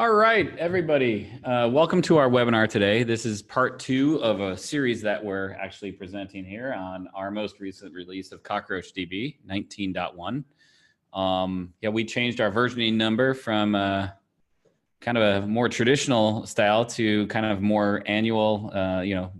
All right, everybody. Welcome to our webinar today. This is part 2 of a series that we're actually presenting here on our most recent release of CockroachDB 19.1. Yeah, we changed our versioning number from kind of a more traditional style to kind of more annual,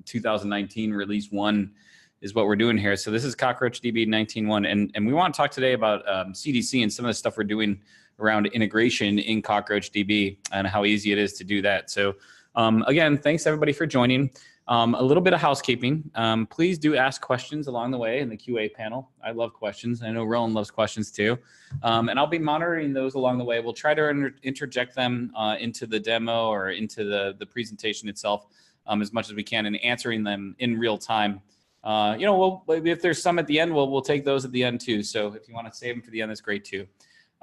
2019 release 1 is what we're doing here. So this is CockroachDB 19.1, and we want to talk today about CDC and some of the stuff we're doing around integration in CockroachDB and how easy it is to do that. So again, thanks everybody for joining. A little bit of housekeeping. Please do ask questions along the way in the QA panel. I love questions. I know Roland loves questions too. And I'll be monitoring those along the way. We'll try to interject them into the demo or into the presentation itself as much as we can and answering them in real time. If there's some at the end, we'll take those at the end too. So if you want to save them for the end, that's great too.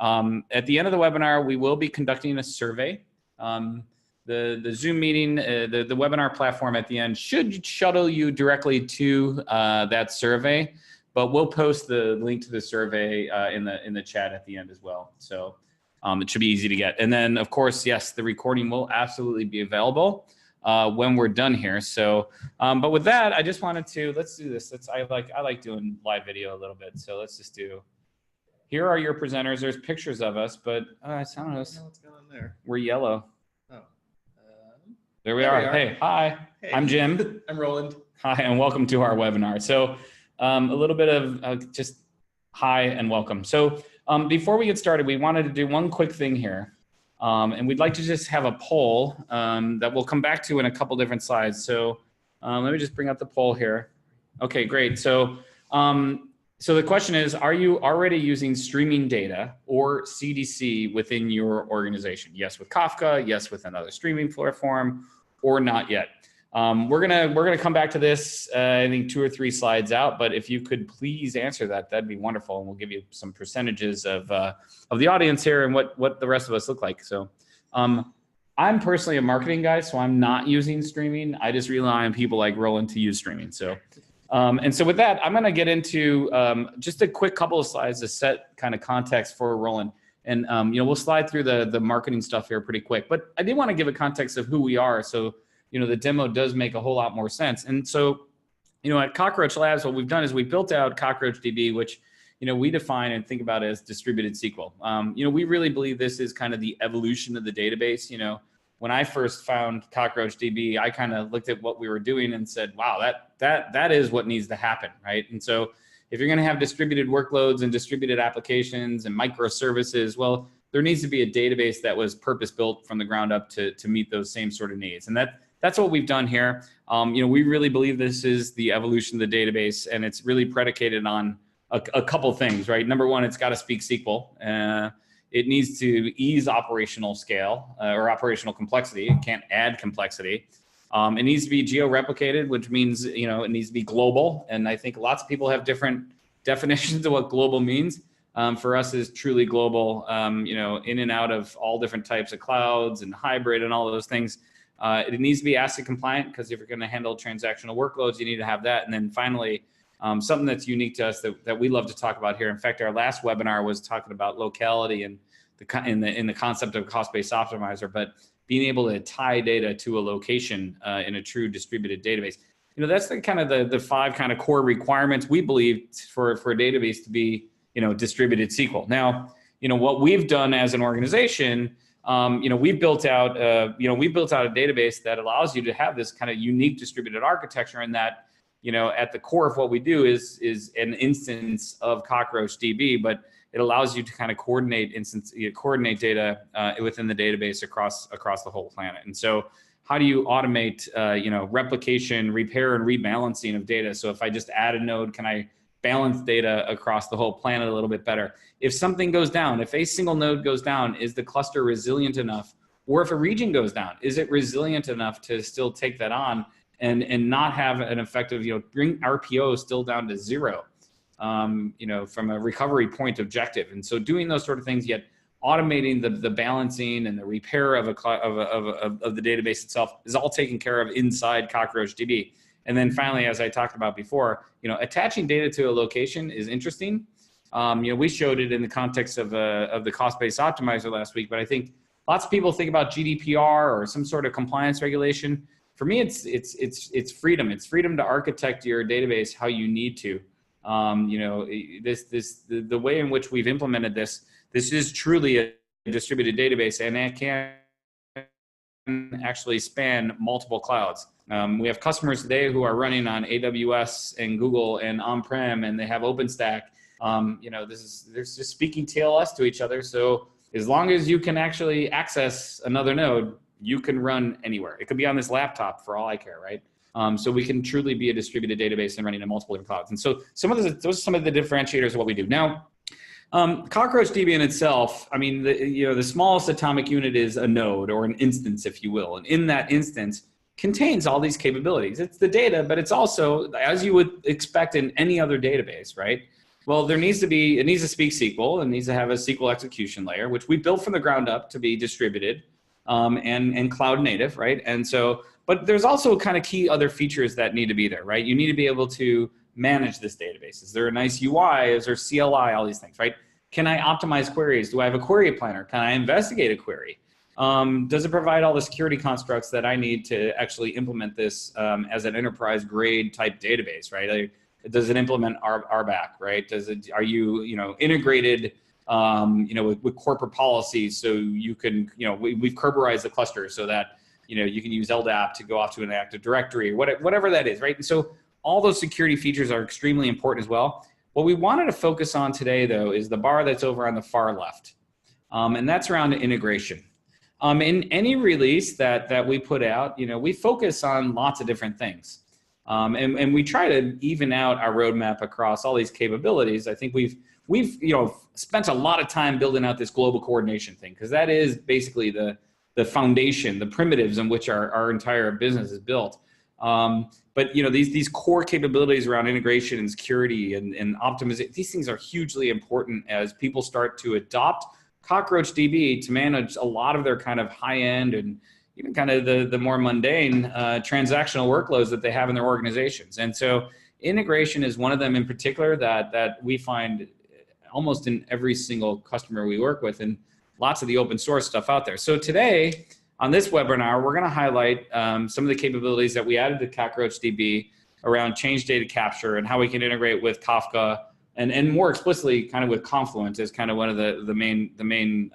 At the end of the webinar, we will be conducting a survey. The Zoom meeting, the webinar platform at the end should shuttle you directly to that survey, but we'll post the link to the survey in the chat at the end as well. So it should be easy to get. And then, of course, yes, the recording will absolutely be available when we're done here. So, but with that, I just wanted to let's do this. I like doing live video a little bit. So let's just do. Here are your presenters. There's pictures of us, but I don't know what's going on there. We're yellow. Oh. There we are. Hey, hi. Hey. I'm Jim. I'm Roland. Hi, and welcome to our webinar. So a little bit of just hi and welcome. So before we get started, we wanted to do one quick thing here. And we'd like to just have a poll that we'll come back to in a couple different slides. So let me just bring up the poll here. Okay, great. So so the question is, are you already using streaming data or CDC within your organization? Yes with Kafka, yes with another streaming platform, or not yet. We're gonna come back to this, I think 2 or 3 slides out, but if you could please answer that, that'd be wonderful. And we'll give you some percentages of the audience here and what the rest of us look like. So I'm personally a marketing guy, so I'm not using streaming. I just rely on people like Roland to use streaming. So. And so with that, I'm going to get into just a quick couple of slides to set kind of context for Roland. And, we'll slide through the marketing stuff here pretty quick. But I did want to give a context of who we are. So, the demo does make a whole lot more sense. And so, at Cockroach Labs, what we've done is we built out CockroachDB, which, we define and think about as distributed SQL. We really believe this is kind of the evolution of the database. When I first found CockroachDB, I kind of looked at what we were doing and said, wow, that is what needs to happen, right? And so if you're gonna have distributed workloads and distributed applications and microservices, well, there needs to be a database that was purpose-built from the ground up to meet those same sort of needs. And that's what we've done here. We really believe this is the evolution of the database, and it's really predicated on a couple things, right? Number one, it's gotta speak SQL. It needs to ease operational scale or operational complexity. It can't add complexity. It needs to be geo-replicated, which means it needs to be global. And I think lots of people have different definitions of what global means. For us, is truly global. In and out of all different types of clouds and hybrid and all of those things. It needs to be ACID compliant, because if you're going to handle transactional workloads, you need to have that. And then finally, something that's unique to us that we love to talk about here. In fact, our last webinar was talking about locality and in the concept of cost-based optimizer, but being able to tie data to a location in a true distributed database. That's the kind of the 5 kind of core requirements we believe for a database to be distributed SQL. Now, what we've done as an organization, we've built out a database that allows you to have this kind of unique distributed architecture, in that at the core of what we do is an instance of CockroachDB, but it allows you to kind of coordinate data within the database across the whole planet. And so how do you automate, replication, repair, and rebalancing of data? So if I just add a node, can I balance data across the whole planet a little bit better? If something goes down, if a single node goes down, is the cluster resilient enough? Or if a region goes down, is it resilient enough to still take that on and not have an effective, bring RPO still down to 0, from a recovery point objective. And so doing those sort of things, yet automating the balancing and the repair of the database itself is all taken care of inside CockroachDB. And then finally, as I talked about before, attaching data to a location is interesting. We showed it in the context of the cost-based optimizer last week, but I think lots of people think about GDPR or some sort of compliance regulation. For me, it's freedom. It's freedom to architect your database how you need to. You know, the way in which we've implemented this is truly a distributed database, and it can actually span multiple clouds. We have customers today who are running on AWS and Google and on-prem, and they have OpenStack. You know, there's just speaking TLS to each other. So as long as you can actually access another node, you can run anywhere. It could be on this laptop for all I care, right? So we can truly be a distributed database and running in multiple different clouds. And so those are some of the differentiators of what we do. Now, CockroachDB in itself, I mean, the smallest atomic unit is a node or an instance, if you will. And in that instance contains all these capabilities. It's the data, but it's also, as you would expect in any other database, right? Well, it needs to speak SQL. It needs to have a SQL execution layer, which we built from the ground up to be distributed and cloud native, right? And so, but there's also kind of key other features that need to be there, right? You need to be able to manage this database. Is there a nice UI? Is there CLI? All these things, right? Can I optimize queries? Do I have a query planner? Can I investigate a query? Does it provide all the security constructs that I need to actually implement this as an enterprise grade type database, right? Does it implement RBAC, right? Are you integrated, with corporate policies so you can, we've Kerberized the cluster so that, you can use LDAP to go off to an Active Directory, whatever that is, right? And so all those security features are extremely important as well. What we wanted to focus on today, though, is the bar that's over on the far left, and that's around integration. In any release that we put out, we focus on lots of different things, and we try to even out our roadmap across all these capabilities. I think we've spent a lot of time building out this global coordination thing, because that is basically the foundation, the primitives in which our entire business is built. But these core capabilities around integration and security and optimization, these things are hugely important as people start to adopt CockroachDB to manage a lot of their kind of high end and even kind of the more mundane transactional workloads that they have in their organizations. And so integration is one of them in particular that we find almost in every single customer we work with, and lots of the open source stuff out there. So today, on this webinar, we're going to highlight some of the capabilities that we added to CockroachDB around change data capture and how we can integrate with Kafka and more explicitly kind of with Confluent as kind of one of the main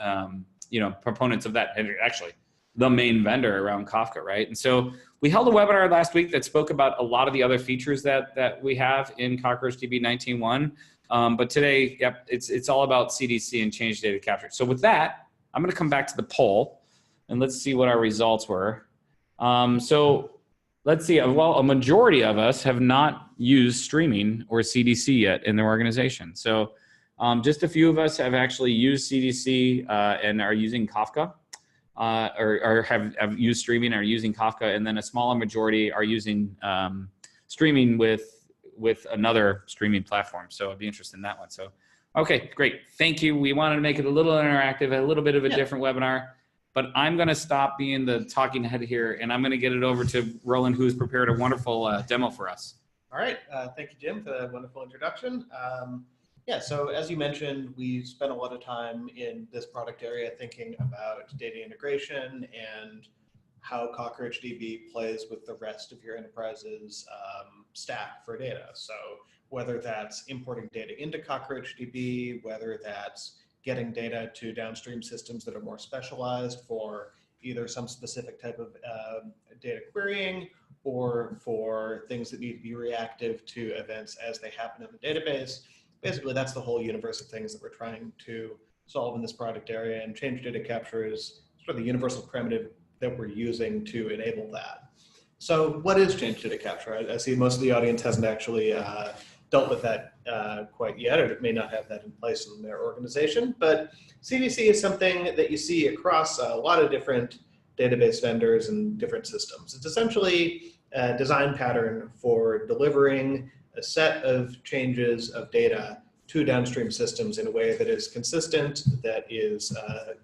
proponents of that, and actually the main vendor around Kafka, right? And so we held a webinar last week that spoke about a lot of the other features that we have in CockroachDB 19.1. But today, yep, it's all about CDC and change data capture. So with that, I'm going to come back to the poll. And let's see what our results were. So let's see. Well, a majority of us have not used streaming or CDC yet in their organization. So just a few of us have actually used CDC and are using Kafka, or have used streaming and are using Kafka. And then a smaller majority are using streaming with another streaming platform. So I'd be interested in that one. So, okay, great. Thank you. We wanted to make it a little interactive, a little bit of a different webinar. But I'm going to stop being the talking head here, and I'm going to get it over to Roland, who's prepared a wonderful demo for us. All right. Thank you, Jim, for that wonderful introduction. Yeah, so as you mentioned, we spent a lot of time in this product area thinking about data integration and how CockroachDB plays with the rest of your enterprise's stack for data. So whether that's importing data into CockroachDB, whether that's getting data to downstream systems that are more specialized for either some specific type of data querying or for things that need to be reactive to events as they happen in the database. Basically, that's the whole universe of things that we're trying to solve in this product area, and change data capture is sort of the universal primitive that we're using to enable that. So what is change data capture? I see most of the audience hasn't actually dealt with that quite yet, or it may not have that in place in their organization. But CDC is something that you see across a lot of different database vendors and different systems. It's essentially a design pattern for delivering a set of changes of data to downstream systems in a way that is consistent, that is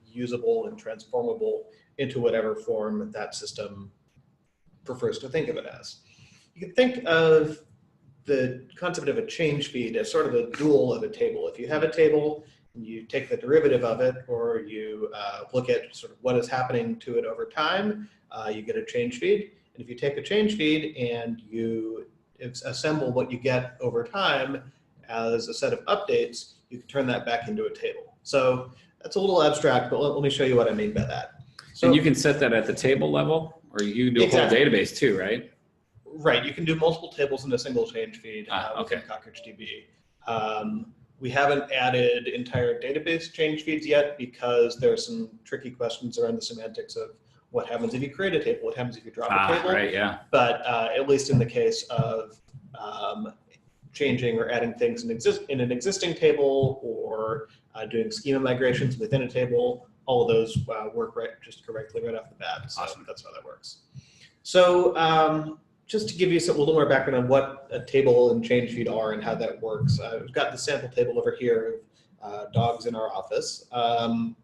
usable and transformable into whatever form that system prefers to think of it as. You can think of the concept of a change feed as sort of a dual of a table. If you have a table you take the derivative of it, or you look at sort of what is happening to it over time, you get a change feed. And if you take a change feed and you assemble what you get over time as a set of updates, you can turn that back into a table. So that's a little abstract, but let me show you what I mean by that. So, and you can set that at the table level, or you can do a whole database too, right? Right, you can do multiple tables in a single change feed within CockroachDB. We haven't added entire database change feeds yet because there are some tricky questions around the semantics of what happens if you create a table, what happens if you drop a table. Right, yeah. But at least in the case of changing or adding things in an existing table, or doing schema migrations within a table, all of those work just correctly right off the bat. So awesome. That's how that works. So just to give you a little more background on what a table and change feed are and how that works, we've got the sample table over here of dogs in our office. And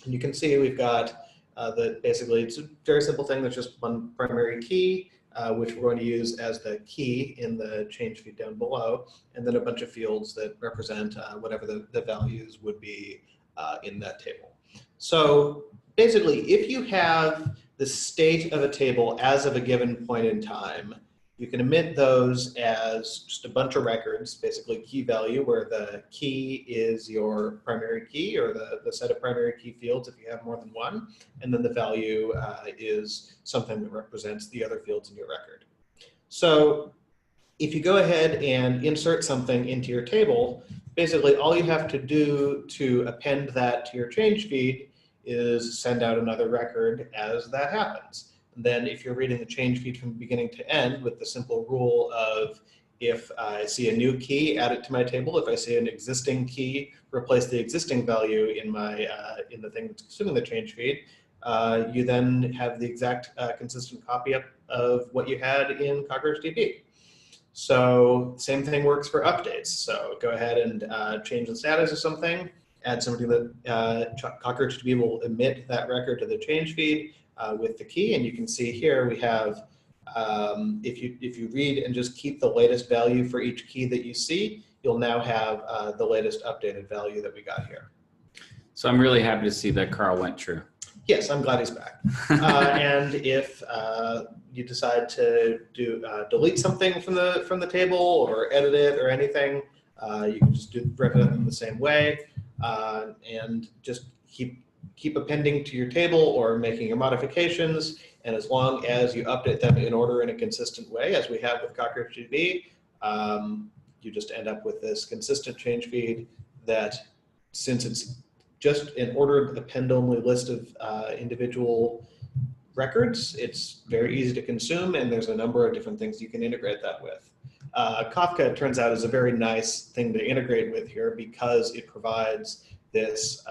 you can see we've got basically it's a very simple thing. There's just one primary key, which we're going to use as the key in the change feed down below, and then a bunch of fields that represent whatever the values would be in that table. So basically, if you have the state of a table as of a given point in time, you can emit those as just a bunch of records, basically key value, where the key is your primary key, or the set of primary key fields if you have more than one, and then the value is something that represents the other fields in your record. So if you go ahead and insert something into your table, basically all you have to do to append that to your change feed is send out another record as that happens. And then if you're reading the change feed from beginning to end with the simple rule of, if I see a new key, add it to my table. If I see an existing key, replace the existing value in my in the thing that's consuming the change feed. You then have the exact consistent copy of what you had in CockroachDB. So same thing works for updates. So go ahead and change the status of something, add something that CockroachDB will emit that record to the change feed with the key. And you can see here we have, if you read and just keep the latest value for each key that you see, you'll now have the latest updated value that we got here. So I'm really happy to see that Carl went true. Yes, I'm glad he's back. And if you decide to delete something from the table or edit it or anything, you can just rip it in the same way, and just keep appending to your table or making your modifications. And as long as you update them in order in a consistent way, as we have with CockroachDB, you just end up with this consistent change feed that, since it's just an ordered append-only list of individual records, it's very easy to consume, and there's a number of different things you can integrate that with. Kafka, it turns out, is a very nice thing to integrate with here because it provides this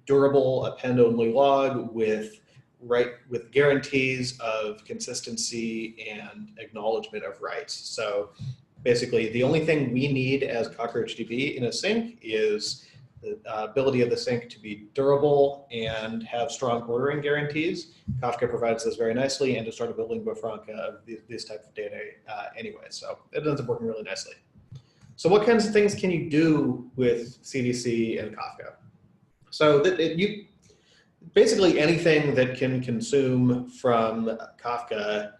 durable append-only log with guarantees of consistency and acknowledgement of rights. So basically, the only thing we need as CockroachDB in a sink is the ability of the sink to be durable and have strong ordering guarantees. Kafka provides this very nicely, and to start a lingua franca of these types of data anyway. So it ends up working really nicely. So what kinds of things can you do with CDC and Kafka? So basically anything that can consume from Kafka,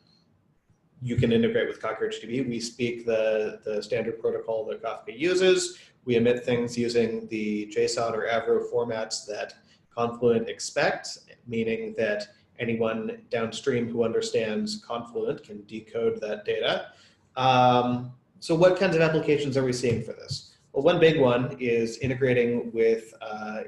you can integrate with CockroachDB. We speak the standard protocol that Kafka uses. We emit things using the JSON or Avro formats that Confluent expects, meaning that anyone downstream who understands Confluent can decode that data. So what kinds of applications are we seeing for this? Well, one big one is integrating with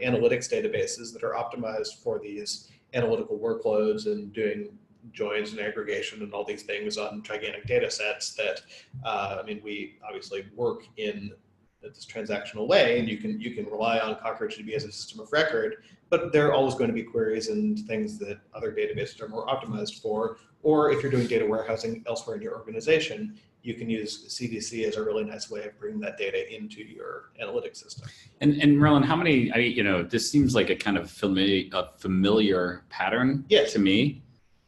analytics databases that are optimized for these analytical workloads and doing joins and aggregation and all these things on gigantic data sets that, I mean, we obviously work in this transactional way, and you can rely on CockroachDB as a system of record, but there are always going to be queries and things that other databases are more optimized for. Or if you're doing data warehousing elsewhere in your organization, you can use CDC as a really nice way of bringing that data into your analytics system. And Merlin, how many? This seems like a kind of familiar pattern to me.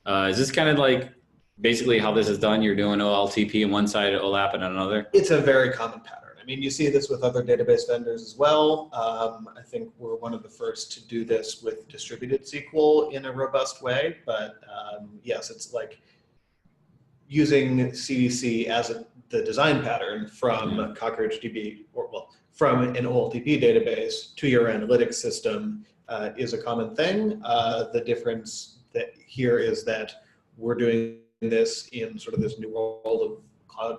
Is this kind of like basically how this is done? You're doing OLTP on one side, OLAP on another? It's a very common pattern. I I mean, you see this with other database vendors as well. I think we're one of the first to do this with distributed SQL in a robust way, but yes, it's like using CDC as the design pattern from CockroachDB, or well, from an OLTP database to your analytics system is a common thing. The difference that here is that we're doing this in sort of this new world of cloud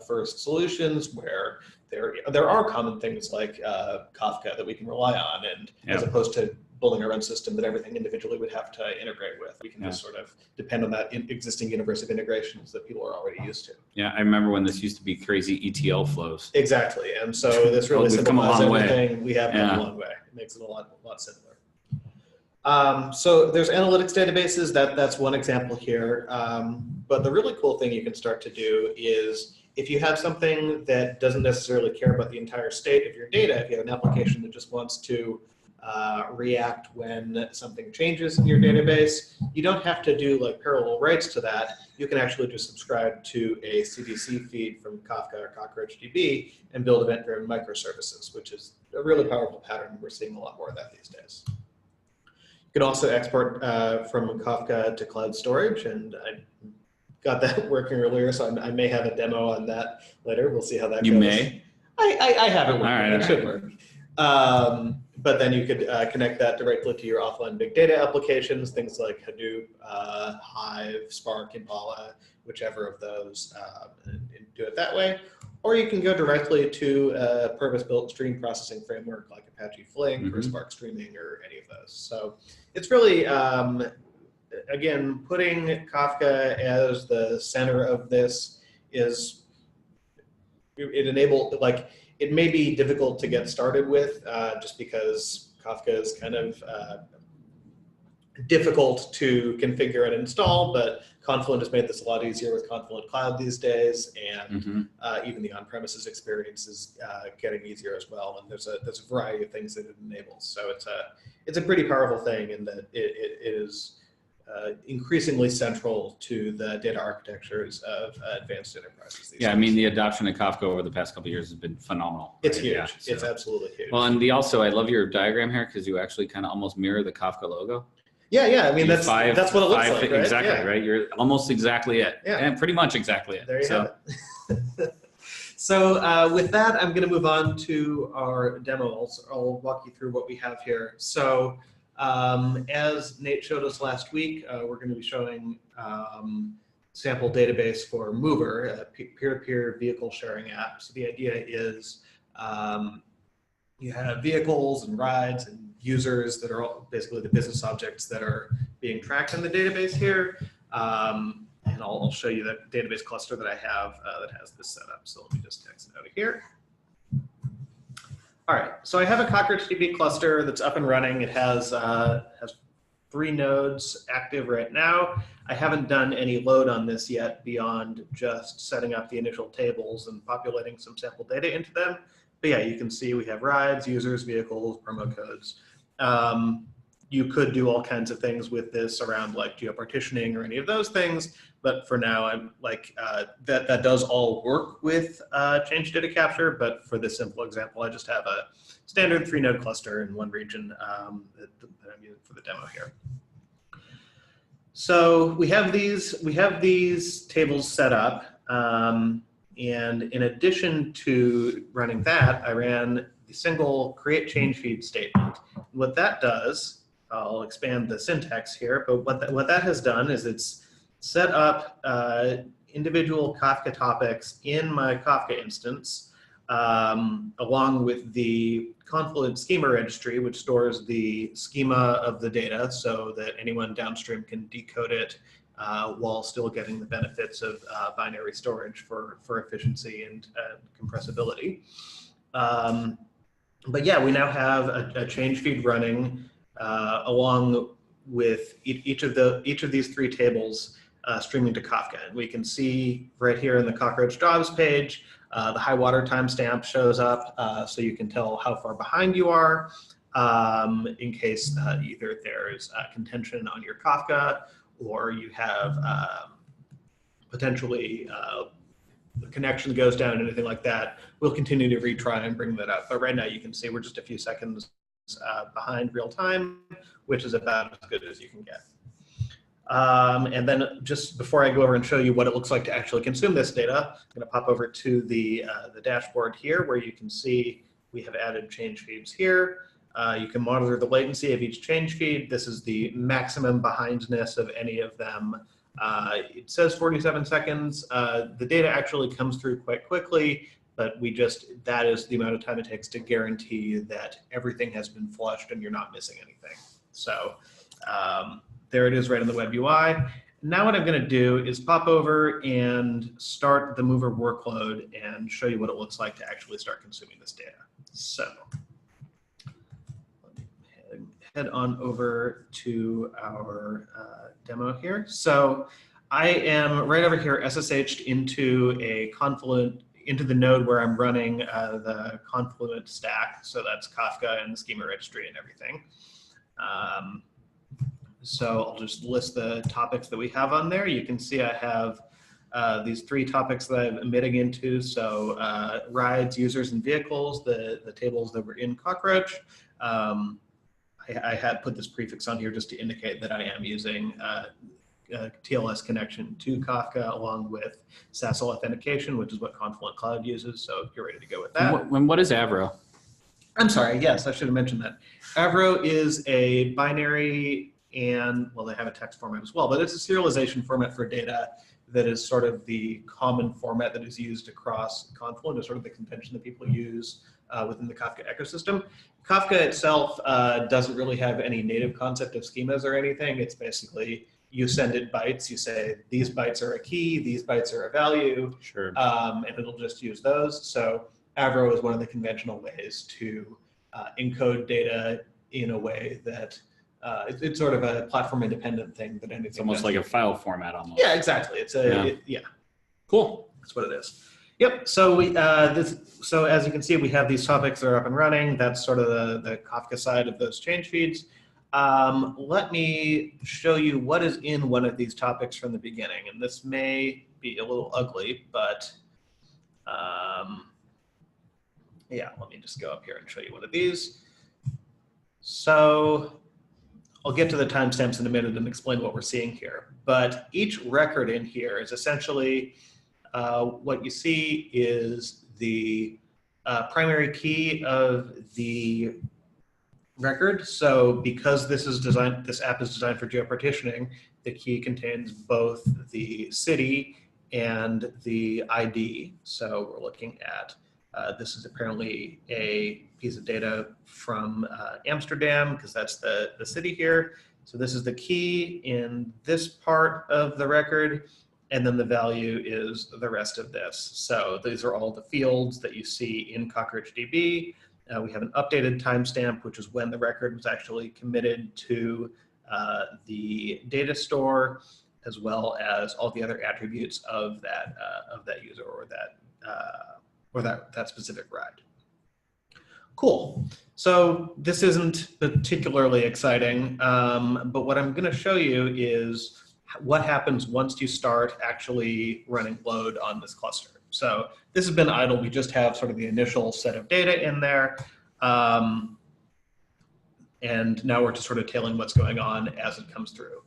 first solutions where there are common things like Kafka that we can rely on, and as opposed to building our own system that everything individually would have to integrate with, we can just sort of depend on that existing universe of integrations that people are already used to. Yeah, I remember when this used to be crazy ETL flows. Exactly, and so this really simplifies everything. We have come a long way. It makes it a lot simpler. So there's analytics databases. That's one example here. But the really cool thing you can start to do is if you have something that doesn't necessarily care about the entire state of your data, if you have an application that just wants to react when something changes in your database, you don't have to do like parallel writes to that. You can actually just subscribe to a CDC feed from Kafka or CockroachDB and build event-driven microservices, which is a really powerful pattern. We're seeing a lot more of that these days. You can also export from Kafka to cloud storage, and I got that working earlier, so I may have a demo on that later. We'll see how that goes. You may? I have it working. All right, it should work. But then you could connect that directly to your offline big data applications, things like Hadoop, Hive, Spark, Impala, whichever of those, and do it that way. Or you can go directly to a purpose-built stream processing framework like Apache Flink or Spark Streaming or any of those. So it's really, again, putting Kafka as the center of this is, it may be difficult to get started with just because Kafka is kind of difficult to configure and install, but Confluent has made this a lot easier with Confluent Cloud these days, and even the on-premises experience is getting easier as well. And there's a variety of things that it enables. So it's a pretty powerful thing in that it is increasingly central to the data architectures of advanced enterprises these days. I mean, the adoption of Kafka over the past couple of years has been phenomenal. It's huge. Yeah, so. It's absolutely huge. Well, and I love your diagram here because you actually kind of almost mirror the Kafka logo. Yeah. I mean, that's what it looks like, right? Exactly, right? You're almost exactly it. Yeah. And pretty much exactly it. There you have it. So with that, I'm going to move on to our demo. I'll walk you through what we have here. So as Nate showed us last week, we're going to be showing sample database for Mover, a peer-to-peer vehicle sharing app. So the idea is you have vehicles and rides and users that are all basically the business objects that are being tracked in the database here. And I'll show you the database cluster that I have that has this set up. So let me just text it out of here. All right, so I have a CockroachDB cluster that's up and running. It has 3 nodes active right now. I haven't done any load on this yet beyond just setting up the initial tables and populating some sample data into them. But yeah, you can see we have rides, users, vehicles, promo codes. You could do all kinds of things with this around like geopartitioning or any of those things. But for now, I'm like, that does all work with change data capture. But for this simple example, I just have a standard 3-node cluster in one region that I'm using for the demo here. So we have these tables set up. And in addition to running that, I ran the single create change feed statement. What that does, I'll expand the syntax here, but what that has done is it's set up individual Kafka topics in my Kafka instance, along with the Confluent schema registry, which stores the schema of the data so that anyone downstream can decode it while still getting the benefits of binary storage for efficiency and compressibility. But yeah, we now have a change feed running along with each of these 3 tables streaming to Kafka. And we can see right here in the Cockroach jobs page, the high water timestamp shows up so you can tell how far behind you are in case either there's contention on your Kafka or you have potentially the connection goes down, anything like that, we'll continue to retry and bring that up. But right now you can see we're just a few seconds behind real time, which is about as good as you can get. And then just before I go over and show you what it looks like to actually consume this data, I'm going to pop over to the dashboard here where you can see we have added change feeds here. You can monitor the latency of each change feed. This is the maximum behindness of any of them. It says 47 seconds. The data actually comes through quite quickly, but that is the amount of time it takes to guarantee that everything has been flushed and you're not missing anything. So there it is right in the web UI. Now what I'm going to do is pop over and start the mover workload and show you what it looks like to actually start consuming this data. So let me head on over to our demo here. So I am right over here SSH'd into the node where I'm running the Confluent stack. So that's Kafka and the schema registry and everything. So I'll just list the topics that we have on there. You can see I have these 3 topics that I'm emitting into. So rides, users, and vehicles, the tables that were in Cockroach. I had put this prefix on here just to indicate that I am using TLS connection to Kafka along with SASL authentication, which is what Confluent Cloud uses. So you're ready to go with that. And what is Avro? I'm sorry, yes, I should have mentioned that. Avro is a binary and, well, they have a text format as well, but it's a serialization format for data that is sort of the common format that is used across Confluent. It's sort of the convention that people use within the Kafka ecosystem. Kafka itself doesn't really have any native concept of schemas or anything. It's basically you send it bytes, you say these bytes are a key, these bytes are a value, sure. And it'll just use those. So Avro is one of the conventional ways to encode data in a way that it's sort of a platform independent thing that anything. It's almost like a file format almost. Yeah, exactly. It's yeah. Cool. That's what it is. Yep. So so as you can see, we have these topics that are up and running. That's sort of the Kafka side of those change feeds. Let me show you what is in one of these topics from the beginning. And this may be a little ugly, but yeah, let me just go up here and show you one of these. So I'll get to the timestamps in a minute and explain what we're seeing here. But each record in here is essentially what you see is the primary key of the record. So because this app is designed for geopartitioning, the key contains both the city and the ID. So we're looking at this is apparently a piece of data from Amsterdam because that's the city here. So this is the key in this part of the record, and then the value is the rest of this. So these are all the fields that you see in CockroachDB. We have an updated timestamp, which is when the record was actually committed to the data store, as well as all the other attributes of that user or that specific ride. Cool. So this isn't particularly exciting, but what I'm going to show you is what happens once you start actually running load on this cluster. So this has been idle. We just have sort of the initial set of data in there. And now we're just sort of tailing what's going on as it comes through.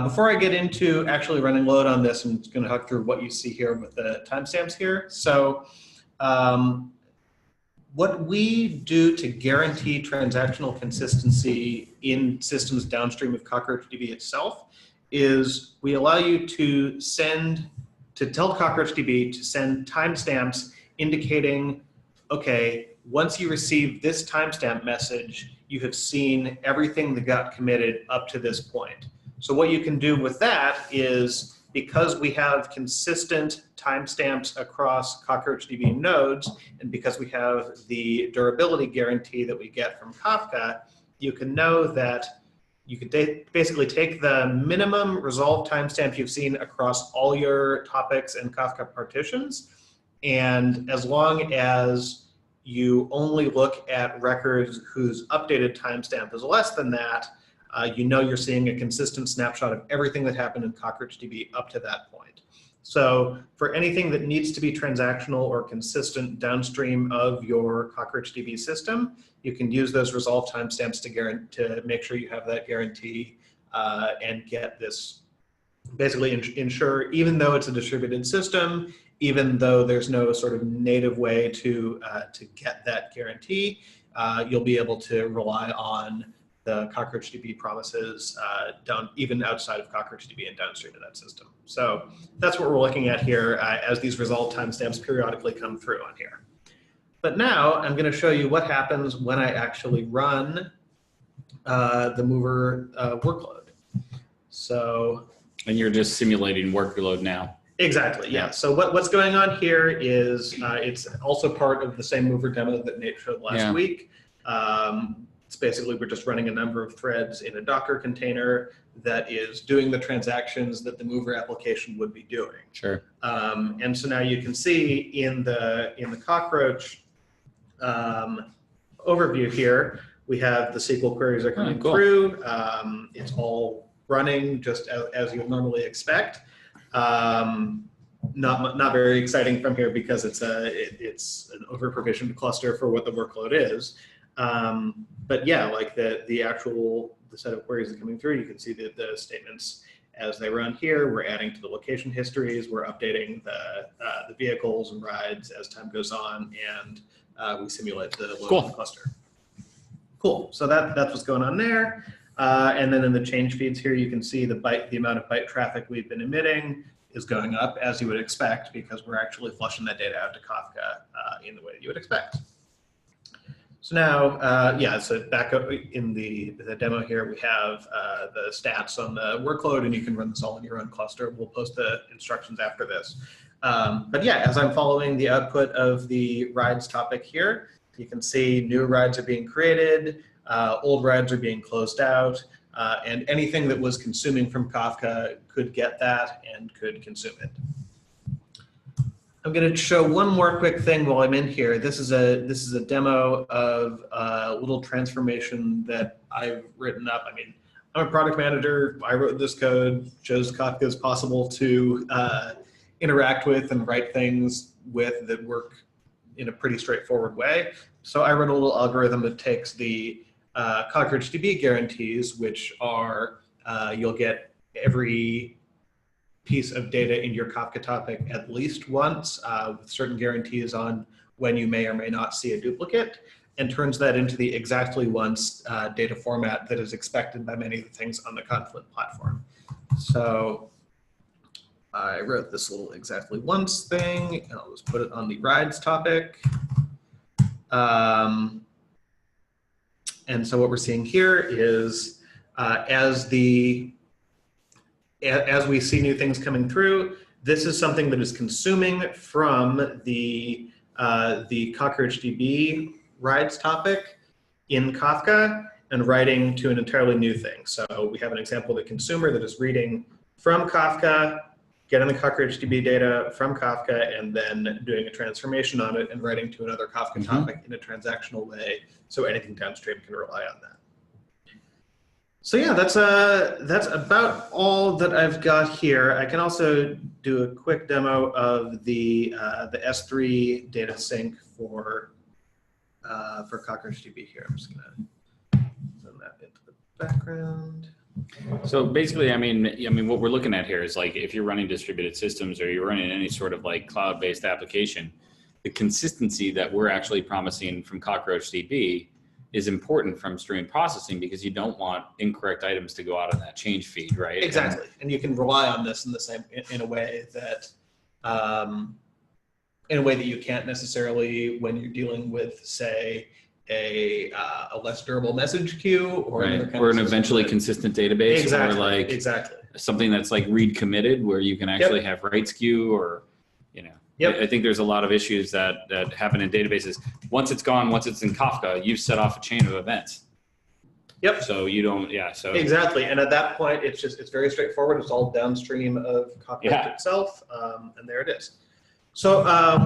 Before I get into actually running load on this, I'm going to talk through what you see here with the timestamps here. So what we do to guarantee transactional consistency in systems downstream of CockroachDB itself is we allow you to tell CockroachDB to send timestamps indicating, okay, once you receive this timestamp message, you have seen everything that got committed up to this point. So what you can do with that is, because we have consistent timestamps across CockroachDB nodes, and because we have the durability guarantee that we get from Kafka, you can know that you could basically take the minimum resolved timestamp you've seen across all your topics and Kafka partitions, and as long as you only look at records whose updated timestamp is less than that, you know you're seeing a consistent snapshot of everything that happened in CockroachDB up to that point. So for anything that needs to be transactional or consistent downstream of your CockroachDB system, you can use those resolve timestamps to make sure you have that guarantee and get this, basically ensure, even though it's a distributed system, even though there's no sort of native way to get that guarantee, you'll be able to rely on the CockroachDB promises even outside of CockroachDB and downstream of that system. So that's what we're looking at here as these resolve timestamps periodically come through on here. But now I'm going to show you what happens when I actually run the mover workload. So, and you're just simulating workload now. Exactly, yeah. So what's going on here is it's also part of the same mover demo that Nate showed last week. It's basically, we're just running a number of threads in a Docker container that is doing the transactions that the mover application would be doing. Sure. And so now you can see in the Cockroach overview here, we have the SQL queries are coming through. It's all running just as you would normally expect. Not very exciting from here because it's an over-provisioned cluster for what the workload is. But yeah, like the set of queries that are coming through, you can see the statements as they run here. We're adding to the location histories. We're updating the vehicles and rides as time goes on, and we simulate the load of the cluster. Cool. So that's what's going on there. And then in the change feeds here, you can see the amount of byte traffic we've been emitting is going up, as you would expect, because we're actually flushing that data out to Kafka in the way that you would expect. So now, so back up in the demo here, we have the stats on the workload, and you can run this all in your own cluster. We'll post the instructions after this. But yeah, as I'm following the output of the rides topic here, you can see new rides are being created, old rides are being closed out, and anything that was consuming from Kafka could get that and could consume it. I'm going to show one more quick thing while I'm in here. This is a demo of a little transformation that I've written up. I mean, I'm a product manager. I wrote this code, shows Kafka is possible to interact with and write things with that work in a pretty straightforward way. So I wrote a little algorithm that takes the CockroachDB guarantees, which are you'll get every piece of data in your Kafka topic at least once with certain guarantees on when you may or may not see a duplicate, and turns that into the exactly once data format that is expected by many of the things on the Confluent platform. So I wrote this little exactly once thing, and I'll just put it on the rides topic. And so what we're seeing here is as we see new things coming through, this is something that is consuming from the CockroachDB rides topic in Kafka and writing to an entirely new thing. So we have an example of the consumer that is reading from Kafka, getting the CockroachDB data from Kafka, and then doing a transformation on it and writing to another Kafka topic in a transactional way, so anything downstream can rely on that. So yeah, that's about all that I've got here. I can also do a quick demo of the S3 data sync for CockroachDB here. I'm just gonna send that into the background. So basically, I mean, what we're looking at here is like if you're running distributed systems or you're running any sort of like cloud-based application, the consistency that we're actually promising from CockroachDB is important from stream processing, because you don't want incorrect items to go out on that change feed, right? Exactly, and you can rely on this in a way that you can't necessarily when you're dealing with, say, a less durable message queue or an eventually consistent database, or like something that's like read committed, where you can actually have write skew, or I think there's a lot of issues that happen in databases. Once it's gone, once it's in Kafka, you've set off a chain of events. Yep. So you don't, so. Exactly, and at that point, it's very straightforward. It's all downstream of Kafka itself, and there it is. So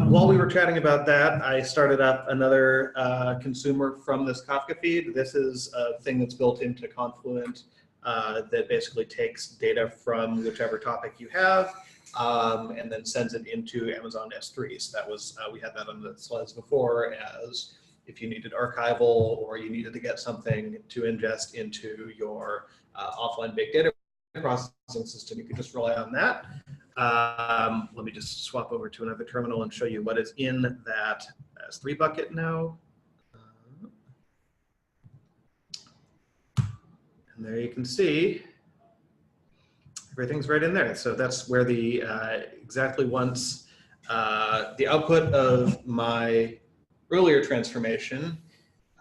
while we were chatting about that, I started up another consumer from this Kafka feed. This is a thing that's built into Confluent that basically takes data from whichever topic you have and then sends it into Amazon S3. So that was, we had that on the slides before as if you needed archival or you needed to get something to ingest into your offline big data processing system, you could just rely on that. Let me just swap over to another terminal and show you what is in that S3 bucket now. And there you can see everything's right in there. So that's where the exactly once the output of my earlier transformation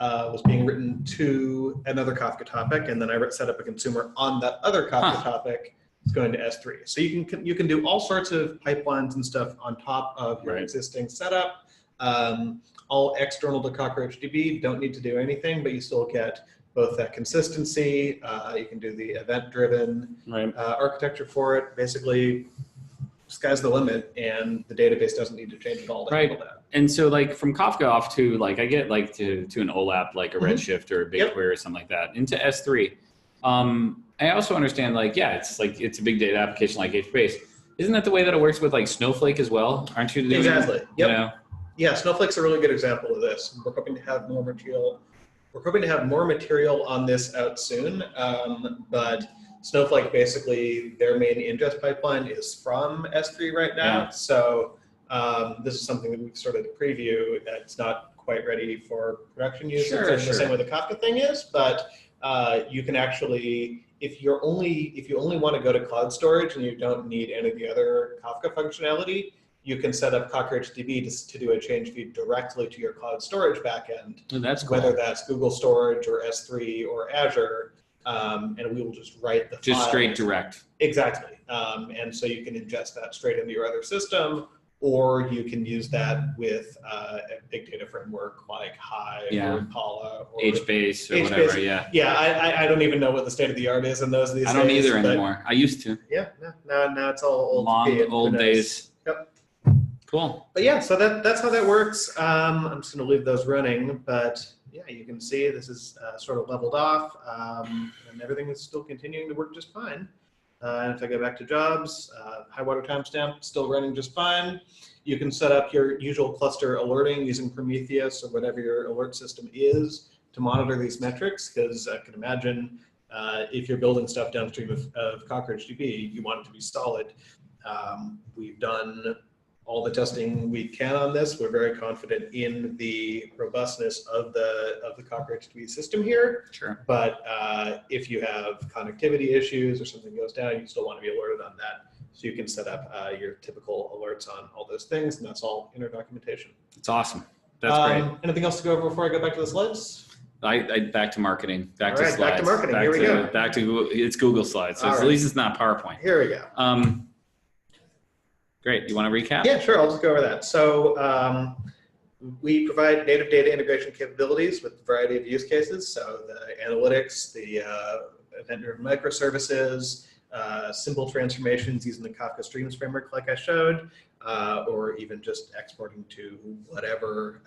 was being written to another Kafka topic, and then I set up a consumer on that other Kafka topic. It's going to S3. So you can do all sorts of pipelines and stuff on top of your existing setup. All external to CockroachDB, don't need to do anything, but you still get both that consistency. You can do the event-driven architecture for it. Basically, sky's the limit, and the database doesn't need to change at all to handle that. And so, like from Kafka off to like I get like to an OLAP like a Redshift or a BigQuery or something like that into S3. I also understand like it's a big data application like HBase. Isn't that the way that it works with like Snowflake as well? Aren't you doing exactly? Yep. You know? Yeah, Snowflake's a really good example of this. We're hoping to have more material. We're hoping to have more material on this out soon, but Snowflake basically their main ingest pipeline is from S3 right now. Yeah. So this is something that we've started to preview. It's not quite ready for production use in the same way the Kafka thing is, but you can actually, if you only want to go to cloud storage and you don't need any of the other Kafka functionality, you can set up CockroachDB to do a change feed directly to your cloud storage backend. Oh, that's cool. Whether that's Google Storage or S3 or Azure, and we will just write the file. Just straight direct. Exactly. And so you can ingest that straight into your other system, or you can use that with a big data framework like Hive or Impala or HBase or whatever. Yeah, I don't even know what the state of the art is in those these days. I don't either anymore. I used to. Yeah, now it's all old days. Yep. Cool. But yeah, so that's how that works. I'm just going to leave those running, but yeah, you can see this is sort of leveled off, and everything is still continuing to work just fine. And if I go back to jobs, high water timestamp still running just fine. You can set up your usual cluster alerting using Prometheus or whatever your alert system is to monitor these metrics, because I can imagine if you're building stuff downstream of CockroachDB, you want it to be solid. We've done all the testing we can on this. We're very confident in the robustness of the CockroachDB system here. Sure. But if you have connectivity issues or something goes down, you still want to be alerted on that. So you can set up your typical alerts on all those things, and that's all in our documentation. It's awesome. That's great. Anything else to go over before I go back to the slides? Back to marketing. Back to slides. Back to marketing. Here we go. Back to Google. It's Google Slides. So at least it's not PowerPoint. Here we go. Great. You want to recap? Yeah, sure. I'll just go over that. So we provide native data integration capabilities with a variety of use cases. So the analytics, the event-driven microservices, simple transformations using the Kafka Streams framework like I showed, or even just exporting to whatever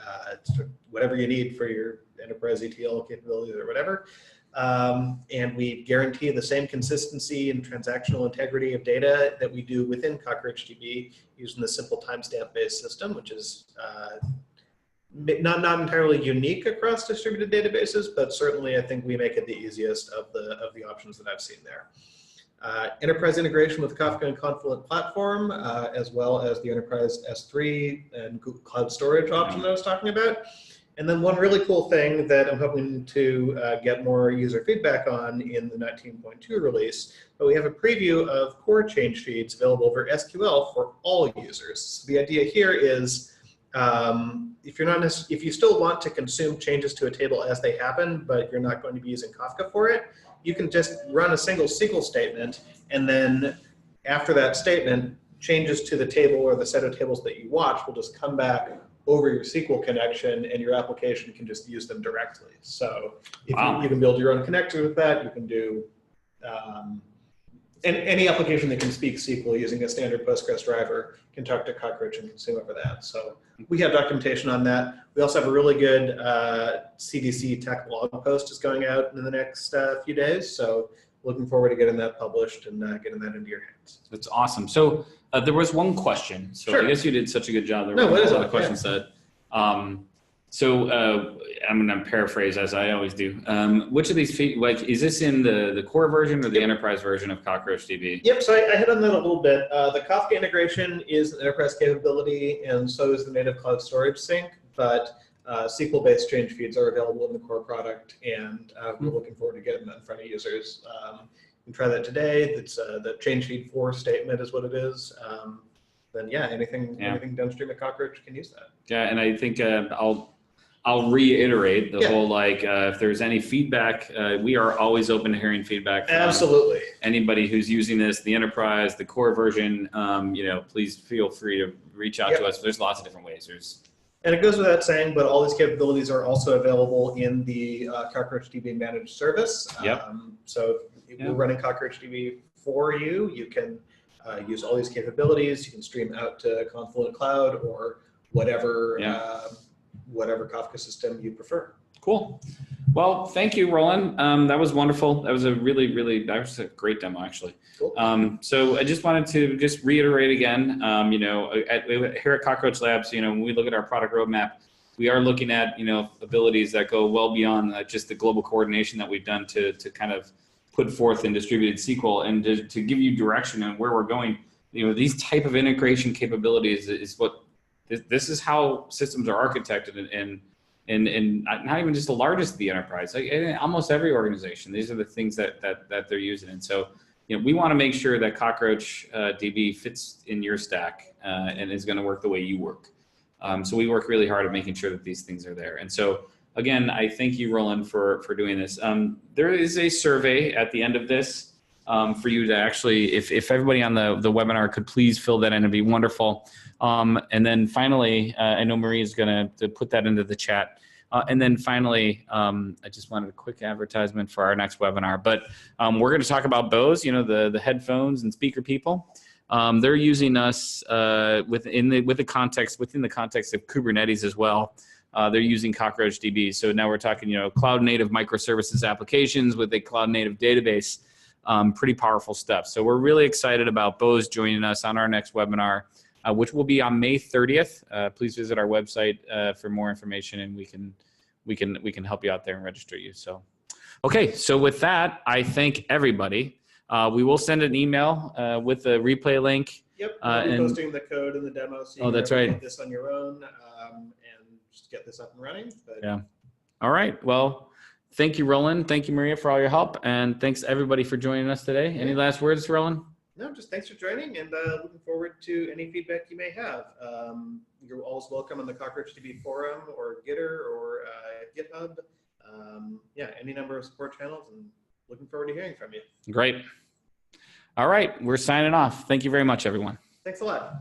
you need for your enterprise ETL capabilities or whatever. And we guarantee the same consistency and transactional integrity of data that we do within CockroachDB using the simple timestamp-based system, which is not entirely unique across distributed databases, but certainly I think we make it the easiest of the options that I've seen there. Enterprise integration with Kafka and Confluent Platform, as well as the Enterprise S3 and Google Cloud Storage option that I was talking about. And then one really cool thing that I'm hoping to get more user feedback on in the 19.2 release, but we have a preview of core change feeds available over SQL for all users. So the idea here is if you still want to consume changes to a table as they happen, but you're not going to be using Kafka for it, you can just run a single SQL statement, and then after that statement, changes to the table or the set of tables that you watch will just come back over your SQL connection, and your application can just use them directly. So if you can build your own connector with that, you can do any application that can speak SQL using a standard Postgres driver can talk to Cockroach and consume over that. So we have documentation on that. We also have a really good CDC tech blog post is going out in the next few days. So looking forward to getting that published and getting that into your hands. That's awesome. So there was one question. So Sure. I guess you did such a good job. There No, were what a is lot it? of questions that. I'm going to paraphrase as I always do. Which of these, is this in the core version or the enterprise version of CockroachDB? Yep, so I hit on that a little bit. The Kafka integration is an enterprise capability, and so is the native cloud storage sync, but SQL-based change feeds are available in the core product, and we're looking forward to getting that in front of users. You can try that today. It's the change feed for statement is what it is. Then yeah, anything downstream of Cockroach can use that. Yeah, and I think I'll reiterate the whole, if there's any feedback, we are always open to hearing feedback from Absolutely. Anybody who's using this, the enterprise, the core version, please feel free to reach out to us. There's lots of different ways. And it goes without saying, but all these capabilities are also available in the CockroachDB managed service. So if we're running CockroachDB for you, you can use all these capabilities. You can stream out to Confluent Cloud or whatever whatever Kafka system you prefer. Cool. Well, thank you, Roland. That was wonderful. That was a that was a great demo, actually. Cool. So I just wanted to reiterate again, here at Cockroach Labs, when we look at our product roadmap, we are looking at, abilities that go well beyond just the global coordination that we've done to kind of put forth in distributed SQL, and to give you direction on where we're going. These type of integration capabilities is what, this is how systems are architected and not even just the largest of the enterprise, in almost every organization. These are the things that they're using. And so, we want to make sure that CockroachDB fits in your stack and is going to work the way you work. So we work really hard at making sure that these things are there. And so, again, I thank you, Roland, for doing this. There is a survey at the end of this for you to actually, if everybody on the webinar could please fill that in, it'd be wonderful. And then finally, I know Marie is going to put that into the chat. And then finally, I just wanted a quick advertisement for our next webinar. But we're going to talk about Bose, the headphones and speaker people. They're using us within the context of Kubernetes as well. They're using CockroachDB. So now we're talking, cloud native microservices applications with a cloud native database. Pretty powerful stuff. So we're really excited about Bose joining us on our next webinar, which will be on May 30th. Please visit our website for more information, and we can help you out there and register you. So, okay. So with that, I thank everybody. We will send an email with the replay link. Yep. We'll be posting the code in the demo, so you can get this on your own and just get this up and running. But yeah. All right. Well, thank you, Roland. Thank you, Maria, for all your help, and thanks everybody for joining us today. Any last words, Roland? No, just thanks for joining, and looking forward to any feedback you may have. You're always welcome on the CockroachDB forum or Gitter or GitHub. Any number of support channels, and looking forward to hearing from you. Great. All right, we're signing off. Thank you very much, everyone. Thanks a lot.